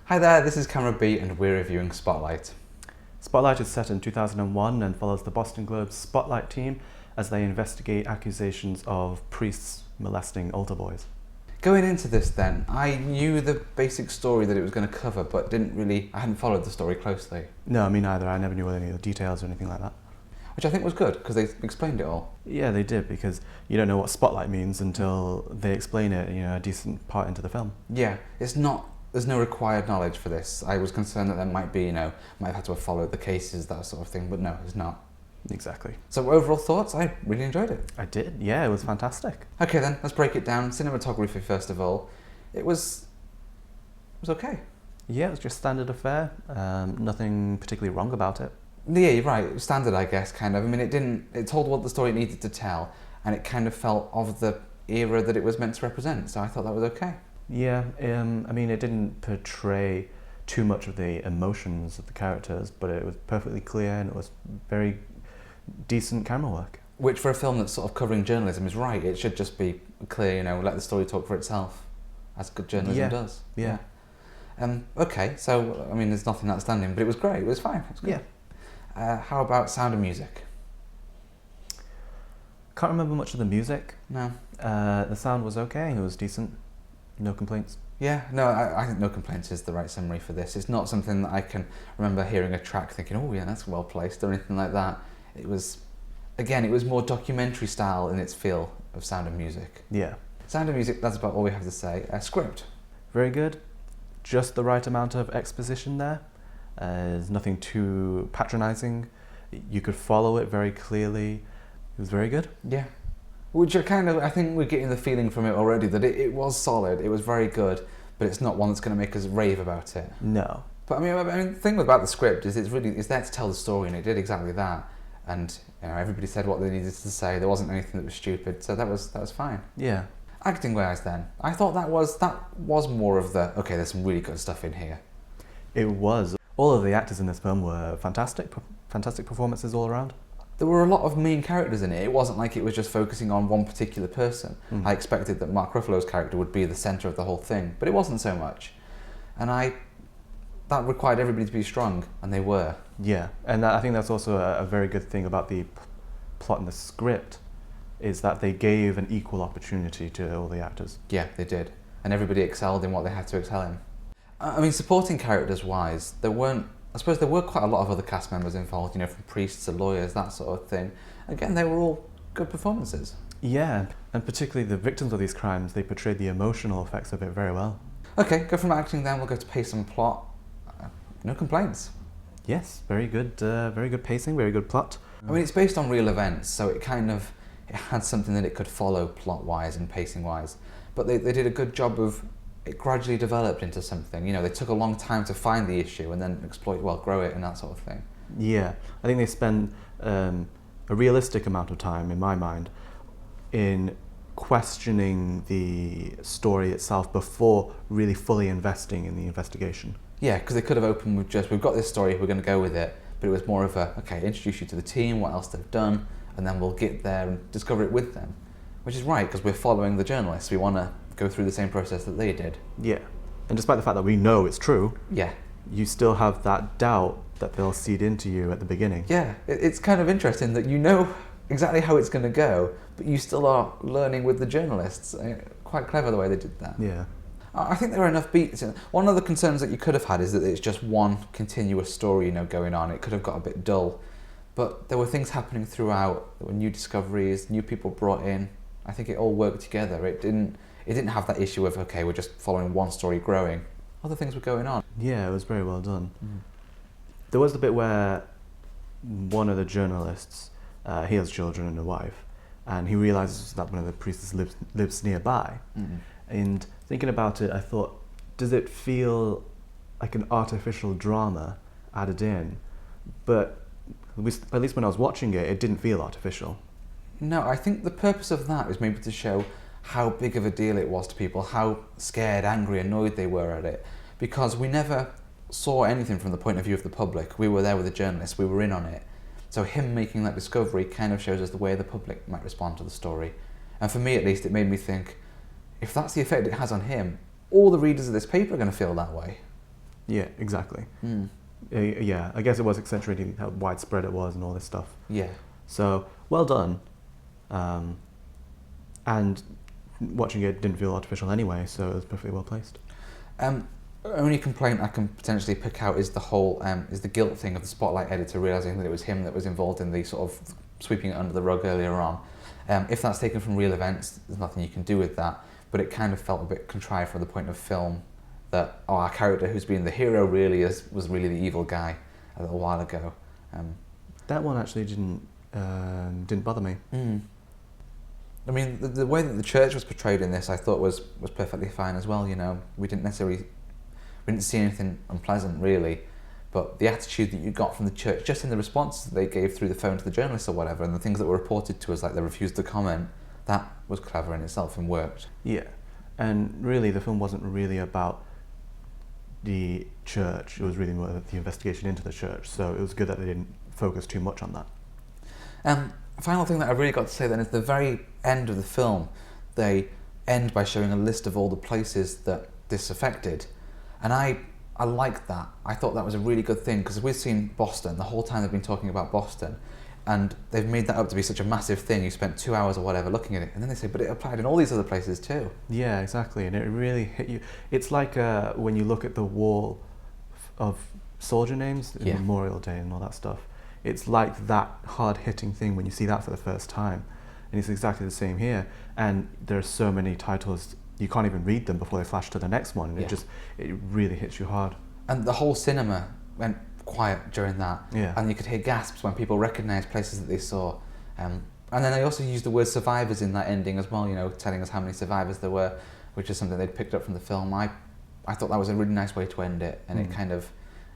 Hi there, this is Camera B and we're reviewing Spotlight. Spotlight is set in 2001 and follows the Boston Globe's Spotlight team as they investigate accusations of priests molesting altar boys. Going into this then, I knew the basic story that it was going to cover, but I hadn't followed the story closely. No, me neither. I never knew any of the details or anything like that. Which I think was good, because they explained it all. Yeah, they did, because you don't know what spotlight means until they explain it, a decent part into the film. Yeah, there's no required knowledge for this. I was concerned that there might be, might have had to have followed the cases, that sort of thing, but no, it's not. Exactly. So overall thoughts, I really enjoyed it. I did, yeah, it was fantastic. Okay then, let's break it down. Cinematography first of all. It was okay. Yeah, it was just standard affair, nothing particularly wrong about it. Yeah, you're right, standard I guess, kind of. I mean, it told what the story it needed to tell, and it kind of felt of the era that it was meant to represent, so I thought that was okay. Yeah, I mean, it didn't portray too much of the emotions of the characters, but it was perfectly clear and it was very decent camera work. Which for a film that's sort of covering journalism is right, it should just be clear, let the story talk for itself, as good journalism does. Yeah. Okay, so, I mean, there's nothing outstanding, but it was great, it was fine, it was good. Yeah. How about sound and music? Can't remember much of the music. No. The sound was okay, it was decent, no complaints. Yeah, no, I think no complaints is the right summary for this. It's not something that I can remember hearing a track thinking, oh yeah, that's well placed, or anything like that. It was more documentary style in its feel of sound and music. Yeah. Sound and music, that's about all we have to say. Script. Very good. Just the right amount of exposition there. There's nothing too patronising. You could follow it very clearly. It was very good. Yeah. Which I think we're getting the feeling from it already that it was solid, it was very good, but it's not one that's going to make us rave about it. No. But I mean, the thing about the script is it's there to tell the story, and it did exactly that. And everybody said what they needed to say. There wasn't anything that was stupid, so that was fine. Yeah. Acting wise, then, I thought that was more of the okay. There's some really good stuff in here. It was. All of the actors in this film were fantastic performances all around. There were a lot of main characters in it. It wasn't like it was just focusing on one particular person. I expected that Mark Ruffalo's character would be the centre of the whole thing, but it wasn't so much. And that required everybody to be strong, and they were. Yeah, and I think that's also a very good thing about the plot and the script, is that they gave an equal opportunity to all the actors. Yeah, they did. And everybody excelled in what they had to excel in. I mean, supporting characters-wise, there were quite a lot of other cast members involved, from priests to lawyers, that sort of thing. Again, they were all good performances. Yeah, and particularly the victims of these crimes, they portrayed the emotional effects of it very well. Okay, go from acting then, we'll go to pace and plot. No complaints. Yes, very good pacing, very good plot. I mean, it's based on real events, so it had something that it could follow plot-wise and pacing-wise. But they did a good job of it gradually developed into something. They took a long time to find the issue and then grow it and that sort of thing. Yeah, I think they spent a realistic amount of time, in my mind, in questioning the story itself before really fully investing in the investigation. Yeah, because they could have opened with just, we've got this story, we're going to go with it, but it was more of introduce you to the team, what else they've done, and then we'll get there and discover it with them. Which is right, because we're following the journalists. We want to go through the same process that they did. Yeah, and despite the fact that we know it's true, yeah, you still have that doubt that they'll seed into you at the beginning. Yeah, it's kind of interesting that you know exactly how it's going to go, but you still are learning with the journalists. Quite clever the way they did that. Yeah. I think there are enough beats. One of the concerns that you could have had is that it's just one continuous story, going on. It could have got a bit dull, but there were things happening throughout. There were new discoveries, new people brought in. I think it all worked together. It didn't have that issue of we're just following one story growing. Other things were going on. Yeah, it was very well done. There was the bit where one of the journalists, he has children and a wife, and he realizes that one of the priests lives nearby. And thinking about it, I thought, does it feel like an artificial drama added in? But at least when I was watching it, it didn't feel artificial. No, I think the purpose of that is maybe to show how big of a deal it was to people, how scared, angry, annoyed they were at it. Because we never saw anything from the point of view of the public. We were there with the journalists, we were in on it. So him making that discovery kind of shows us the way the public might respond to the story. And for me at least, it made me think, if that's the effect it has on him, all the readers of this paper are going to feel that way. Yeah, exactly. Mm. Yeah, I guess it was accentuating how widespread it was and all this stuff. Yeah. So, well done. And watching it didn't feel artificial anyway, so it was perfectly well placed. Only complaint I can potentially pick out is the whole is the guilt thing of the spotlight editor realizing that it was him that was involved in the sort of sweeping it under the rug earlier on. If that's taken from real events, there's nothing you can do with that. But it kind of felt a bit contrived from the point of film that our character who's been the hero really was really the evil guy a little while ago. That one actually didn't bother me. I mean, the way that the church was portrayed in this, I thought was perfectly fine as well. You know, we didn't see anything unpleasant really, but the attitude that you got from the church, just in the response that they gave through the phone to the journalists or whatever, and the things that were reported to us, like they refused to comment, that was clever in itself and worked. Yeah, and really the film wasn't really about the church, it was really more the investigation into the church, so it was good that they didn't focus too much on that. Final thing that I really got to say then is the very end of the film, they end by showing a list of all the places that this affected, and I liked that. I thought that was a really good thing, because we've seen Boston, the whole time they've been talking about Boston, and they've made that up to be such a massive thing. You spent 2 hours or whatever looking at it, and then they say, but it applied in all these other places too. Yeah, exactly, and it really hit you. It's like when you look at the wall of soldier names, Memorial Day and all that stuff. It's like that hard-hitting thing when you see that for the first time, and it's exactly the same here. And there are so many titles you can't even read them before they flash to the next one, and it really hits you hard. And the whole cinema went quiet during that, and you could hear gasps when people recognised places that they saw. And then they also used the word survivors in that ending as well, you know, telling us how many survivors there were, which is something they'd picked up from the film. I thought that was a really nice way to end it, and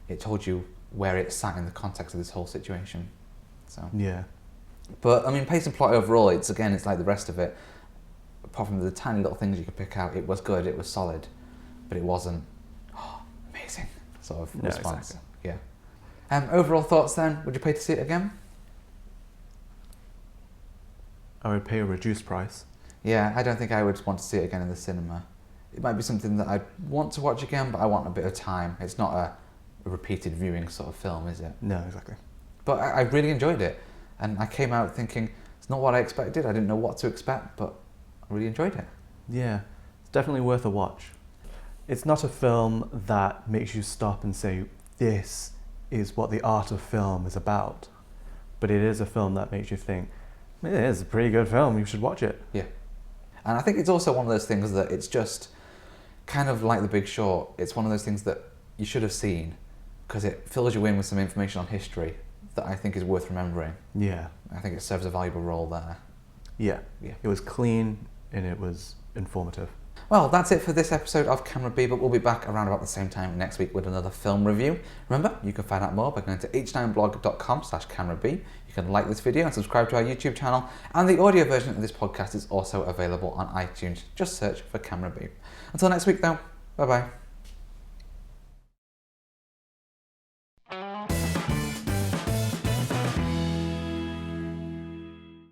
it told you where it sat in the context of this whole situation. So but I mean, pace and plot overall, it's like the rest of it. Apart from the tiny little things you could pick out, it was good, it was solid, but it wasn't amazing sort of response. Exactly. Yeah. Overall thoughts then? Would you pay to see it again? I would pay a reduced price. Yeah, I don't think I would want to see it again in the cinema. It might be something that I'd want to watch again, but I want a bit of time. It's not a repeated viewing sort of film, is it? No, exactly. But I really enjoyed it, and I came out thinking it's not what I expected. I didn't know what to expect, but I really enjoyed it. Yeah, it's definitely worth a watch. It's not a film that makes you stop and say, this is what the art of film is about, but it is a film that makes you think, it is a pretty good film, you should watch it. Yeah. And I think it's also one of those things that it's just kind of like The Big Short. It's one of those things that you should have seen, because it fills you in with some information on history that I think is worth remembering. Yeah. I think it serves a valuable role there. Yeah. It was clean and it was informative. Well, that's it for this episode of Camera B, but we'll be back around about the same time next week with another film review. Remember, you can find out more by going to h9blog.com/camerab. You can like this video and subscribe to our YouTube channel, and the audio version of this podcast is also available on iTunes. Just search for Camera B. Until next week though, bye bye.